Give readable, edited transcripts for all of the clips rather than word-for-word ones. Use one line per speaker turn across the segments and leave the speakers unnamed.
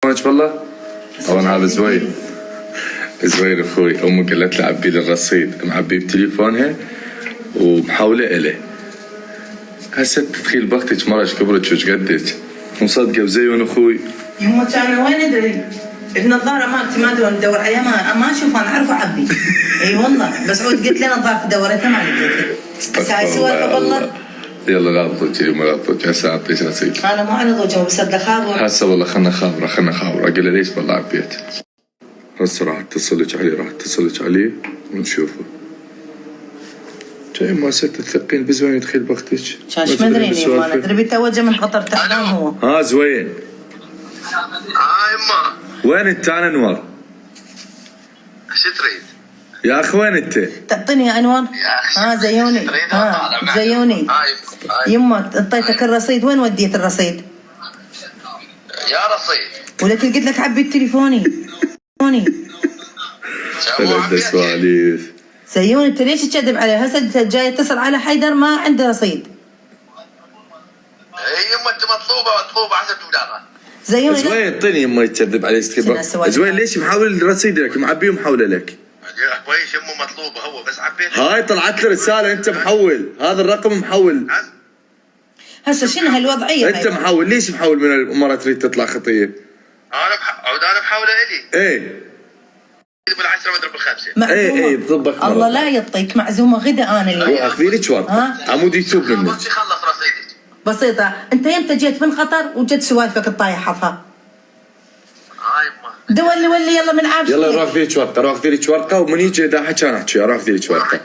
والله طبعا هذا زوين اخوي. امه قالت له عبي لي الرصيد، معبي بتليفونها ومحوله اليه. هسه تدخيل بختك مرة كبرت شو قدك مصدقه وزين اخوي.
يما كان وين ادري؟ النظاره مالتي ما ادري ندور عليها، ما اشوف انا اعرف اعبي. اي والله بس عود قلت لي نظارتي دورتها ما لقيتها. بس هاي سوالف والله.
يلا لا تضوج يما لا تضوج، هسه اعطيك رصيد.
انا مو على ضوجه بس بدي اخابر.
هسه والله خلنا خابره اقول له ليش والله عبيت. هسه راح اتصلك عليه ونشوفه. جاي ما ست تثقين بزوين يدخل بختك.
شاش ما ادري يما انا تبي توجه من قطر تحضان هو.
ها زوين.
يما
وين انت؟ انا انور.
شو تريد؟
يا اخي وين انت؟
تعطيني يا انور؟ ها زيوني. زيوني. يما اعطيتك الرصيد، وين وديت الرصيد؟
يا رصيد.
ولك قلت لك عبي تليفوني.
عنده سواليف.
زيوني انت ليش تكذب عليه؟ هسه جاي اتصل على حيدر ما عنده رصيد.
يما انت مطلوبه حسب بلاغه.
زيوني
زوين اعطيني يما يكذب علي زوين ليش محاول الرصيد لك معبيه ومحوله لك؟
كويس يمه مطلوبه هو بس عبيت.
هاي طلعت لي رساله انت محول، هذا الرقم محول.
هسه شنو هالوضعيه؟
انت محول، ليش محول من المرة تريد تطلع خطيه؟
انا محوله الي.
ايه
بالعشره مدري بالخمسه.
ايه بضبط.
الله لا يعطيك معزومه غدا انا اليوم.
اخذي لك ورقه عمود يتوب منك.
خلص رصيدك.
بسيطه، انت يمتى جيت من قطر وجد سوالفك الطايحه؟ دولي يلا من عابس.
يلا روح اخذي لك ورقه ومن يجي اذا حكى انا احكي اروح اخذي لك ورقه.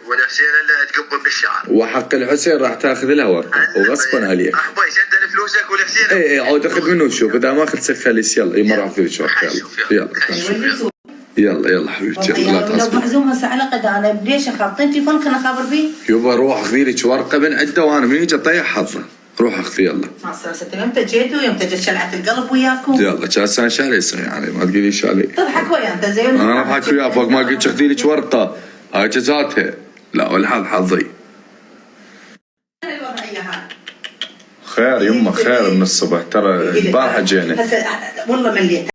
والحسين اللي تقبل بالشعر.
وحق الحسين راح تاخذ لها ورقه وغصبا عليك.
احبي سدد فلوسك والحسين.
ايه عود اخذ منه وشوف اذا ما اخذ خليس. يلا يما راح اخذي لك ورقه. يلا حبيبتي يلا لا
لو معزوم هسه على قد انا ليش اخاف؟ طين تليفونك انا اخابر فيه.
يبا روح اخذي لك ورقه من عنده وانا من يجي اطيح حظه. روح اخذي يلا.
مع السلامه. يمتى جيتوا؟ يمتى جت شلعه القلب وياكم؟
يلا كان سنه شهر يعني ما تقوليش علي.
تضحك ويا انت زين.
انا اضحك وياه فوق ما قلت اخذي لك ورقه هاي جزاتها. لا والحظ حظي. خير يما خير من الصبح ترى البارحه جينا.
والله مليت.